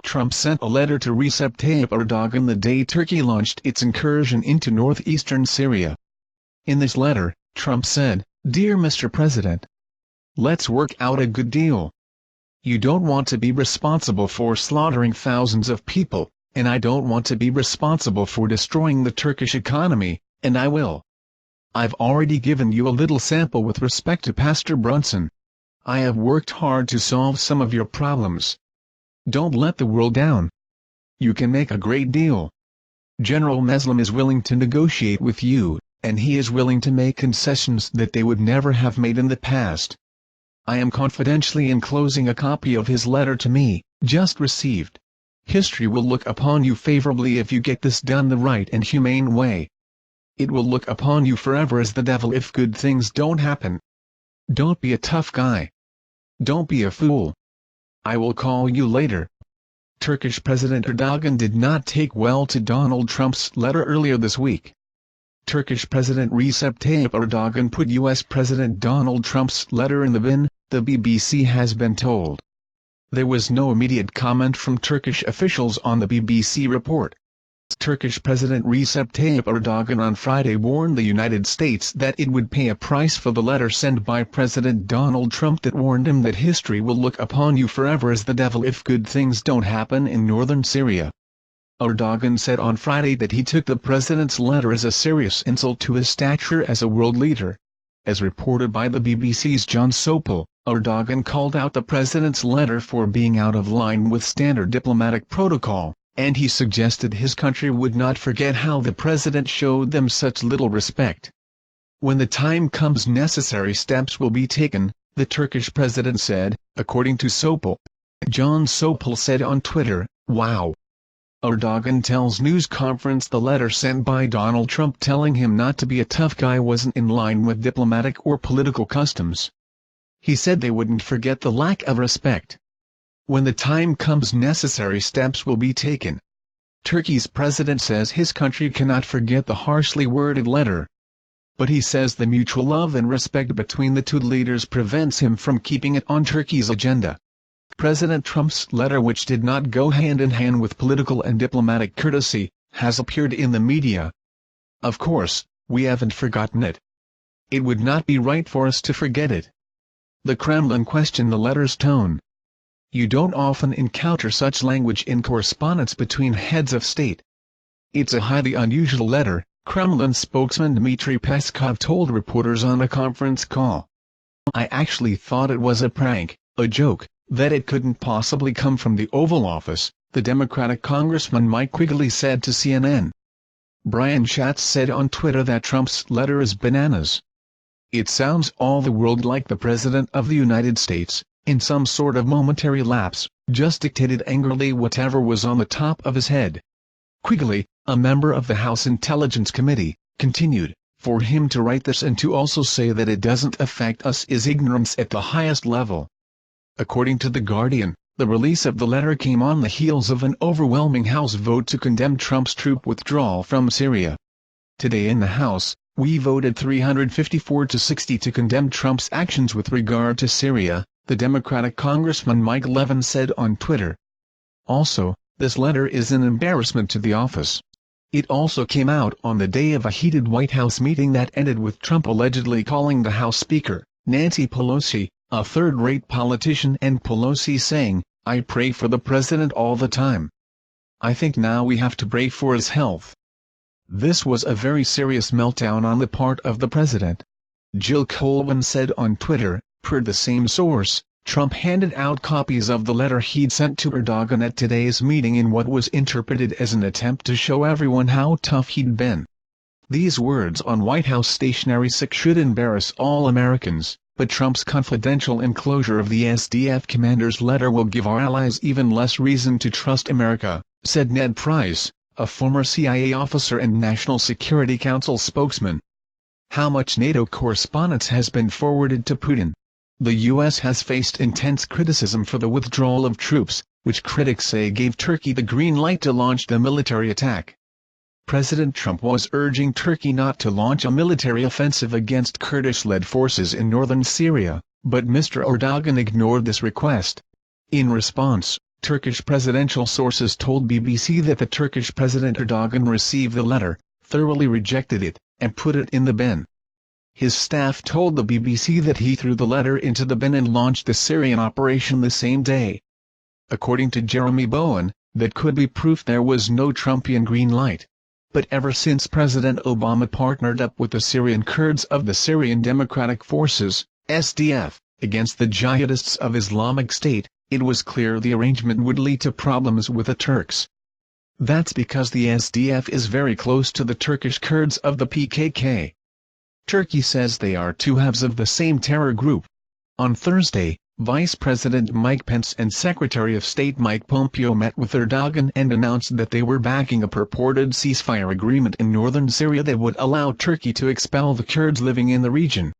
Trump sent a letter to Recep Tayyip Erdogan the day Turkey launched its incursion into northeastern Syria. In this letter, Trump said, "Dear Mr. President, let's work out a good deal. You don't want to be responsible for slaughtering thousands of people, and I don't want to be responsible for destroying the Turkish economy, and I will. I've already given you a little sample with respect to Pastor Brunson. I have worked hard to solve some of your problems. Don't let the world down. You can make a great deal. General Meslim is willing to negotiate with you, and he is willing to make concessions that they would never have made in the past. I am confidentially enclosing a copy of his letter to me, just received. History will look upon you favorably if you get this done the right and humane way. It will look upon you forever as the devil if good things don't happen. Don't be a tough guy. Don't be a fool. I will call you later." Turkish President Erdogan did not take well to Donald Trump's letter earlier this week. Turkish President Recep Tayyip Erdogan put U.S. President Donald Trump's letter in the bin, the BBC has been told. There was no immediate comment from Turkish officials on the BBC report. Turkish President Recep Tayyip Erdogan on Friday warned the United States that it would pay a price for the letter sent by President Donald Trump that warned him that history will look upon you forever as the devil if good things don't happen in northern Syria. Erdogan said on Friday that he took the president's letter as a serious insult to his stature as a world leader. As reported by the BBC's John Sopel, Erdogan called out the president's letter for being out of line with standard diplomatic protocol, and he suggested his country would not forget how the president showed them such little respect. When the time comes, necessary steps will be taken, the Turkish president said, according to Sopel. John Sopel said on Twitter, "Wow." Erdogan tells news conference the letter sent by Donald Trump telling him not to be a tough guy wasn't in line with diplomatic or political customs. He said they wouldn't forget the lack of respect. When the time comes, necessary steps will be taken. Turkey's president says his country cannot forget the harshly worded letter. But he says the mutual love and respect between the two leaders prevents him from keeping it on Turkey's agenda. President Trump's letter, which did not go hand in hand with political and diplomatic courtesy, has appeared in the media. Of course, we haven't forgotten it. It would not be right for us to forget it. The Kremlin questioned the letter's tone. You don't often encounter such language in correspondence between heads of state. It's a highly unusual letter, Kremlin spokesman Dmitry Peskov told reporters on a conference call. I actually thought it was a prank, a joke, that it couldn't possibly come from the Oval Office, the Democratic Congressman Mike Quigley said to CNN. Brian Schatz said on Twitter that Trump's letter is bananas. It sounds all the world like the President of the United States, in some sort of momentary lapse, just dictated angrily whatever was on the top of his head. Quigley, a member of the House Intelligence Committee, continued, for him to write this and to also say that it doesn't affect us is ignorance at the highest level. According to The Guardian, the release of the letter came on the heels of an overwhelming House vote to condemn Trump's troop withdrawal from Syria. Today in the House, we voted 354 to 60 to condemn Trump's actions with regard to Syria, the Democratic Congressman Mike Levin said on Twitter. Also, this letter is an embarrassment to the office. It also came out on the day of a heated White House meeting that ended with Trump allegedly calling the House Speaker, Nancy Pelosi, a third-rate politician, and Pelosi saying, "I pray for the president all the time. I think now we have to pray for his health." This was a very serious meltdown on the part of the president. Jill Colvin said on Twitter, per the same source, Trump handed out copies of the letter he'd sent to Erdogan at today's meeting in what was interpreted as an attempt to show everyone how tough he'd been. These words on White House Stationery 6 should embarrass all Americans, but Trump's confidential enclosure of the SDF commander's letter will give our allies even less reason to trust America, said Ned Price, a former CIA officer and National Security Council spokesman. How much NATO correspondence has been forwarded to Putin? The U.S. has faced intense criticism for the withdrawal of troops, which critics say gave Turkey the green light to launch the military attack. President Trump was urging Turkey not to launch a military offensive against Kurdish-led forces in northern Syria, but Mr. Erdogan ignored this request. In response, Turkish presidential sources told BBC that the Turkish President Erdogan received the letter, thoroughly rejected it, and put it in the bin. His staff told the BBC that he threw the letter into the bin and launched the Syrian operation the same day. According to Jeremy Bowen, that could be proof there was no Trumpian green light. But ever since President Obama partnered up with the Syrian Kurds of the Syrian Democratic Forces, SDF, against the jihadists of Islamic State, it was clear the arrangement would lead to problems with the Turks. That's because the SDF is very close to the Turkish Kurds of the PKK. Turkey says they are two halves of the same terror group. On Thursday, Vice President Mike Pence and Secretary of State Mike Pompeo met with Erdogan and announced that they were backing a purported ceasefire agreement in northern Syria that would allow Turkey to expel the Kurds living in the region.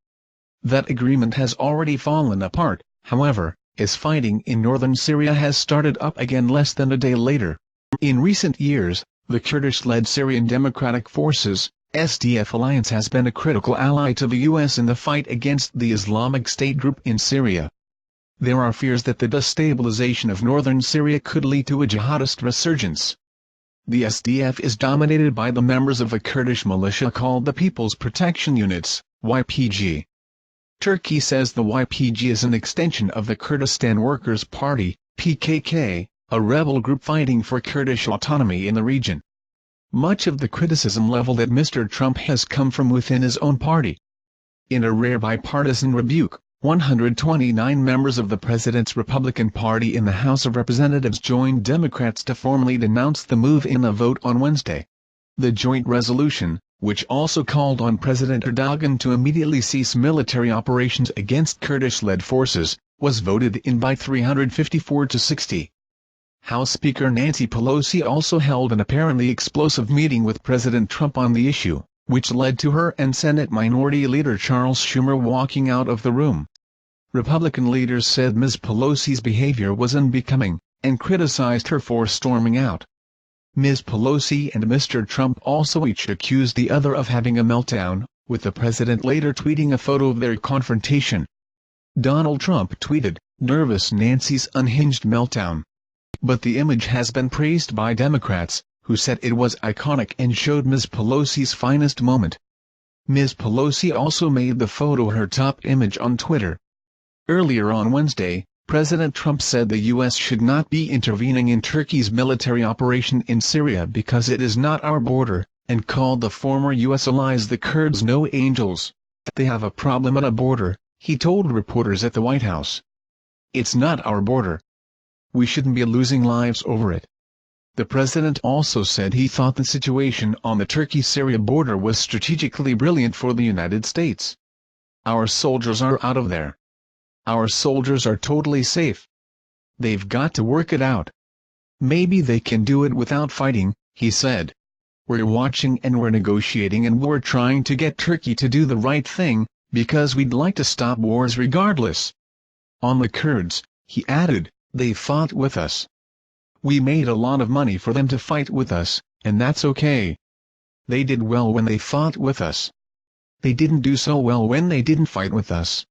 That agreement has already fallen apart, however, as fighting in northern Syria has started up again less than a day later. In recent years, the Kurdish-led Syrian Democratic Forces, SDF alliance has been a critical ally to the U.S. in the fight against the Islamic State group in Syria. There are fears that the destabilization of northern Syria could lead to a jihadist resurgence. The SDF is dominated by the members of a Kurdish militia called the People's Protection Units, YPG. Turkey says the YPG is an extension of the Kurdistan Workers' Party, PKK, a rebel group fighting for Kurdish autonomy in the region. Much of the criticism leveled at Mr. Trump has come from within his own party. In a rare bipartisan rebuke, 129 members of the president's Republican Party in the House of Representatives joined Democrats to formally denounce the move in a vote on Wednesday. The joint resolution, which also called on President Erdogan to immediately cease military operations against Kurdish-led forces, was voted in by 354 to 60. House Speaker Nancy Pelosi also held an apparently explosive meeting with President Trump on the issue, which led to her and Senate Minority Leader Charles Schumer walking out of the room. Republican leaders said Ms. Pelosi's behavior was unbecoming, and criticized her for storming out. Ms. Pelosi and Mr. Trump also each accused the other of having a meltdown, with the president later tweeting a photo of their confrontation. Donald Trump tweeted, "Nervous Nancy's unhinged meltdown." But the image has been praised by Democrats, who said it was iconic and showed Ms. Pelosi's finest moment. Ms. Pelosi also made the photo her top image on Twitter. Earlier on Wednesday, President Trump said the U.S. should not be intervening in Turkey's military operation in Syria because it is not our border, and called the former U.S. allies the Kurds no angels. They have a problem at a border, he told reporters at the White House. It's not our border. We shouldn't be losing lives over it. The president also said he thought the situation on the Turkey-Syria border was strategically brilliant for the United States. Our soldiers are out of there. Our soldiers are totally safe. They've got to work it out. Maybe they can do it without fighting, he said. We're watching and we're negotiating and we're trying to get Turkey to do the right thing, because we'd like to stop wars regardless. On the Kurds, he added, they fought with us. We made a lot of money for them to fight with us, and that's okay. They did well when they fought with us. They didn't do so well when they didn't fight with us.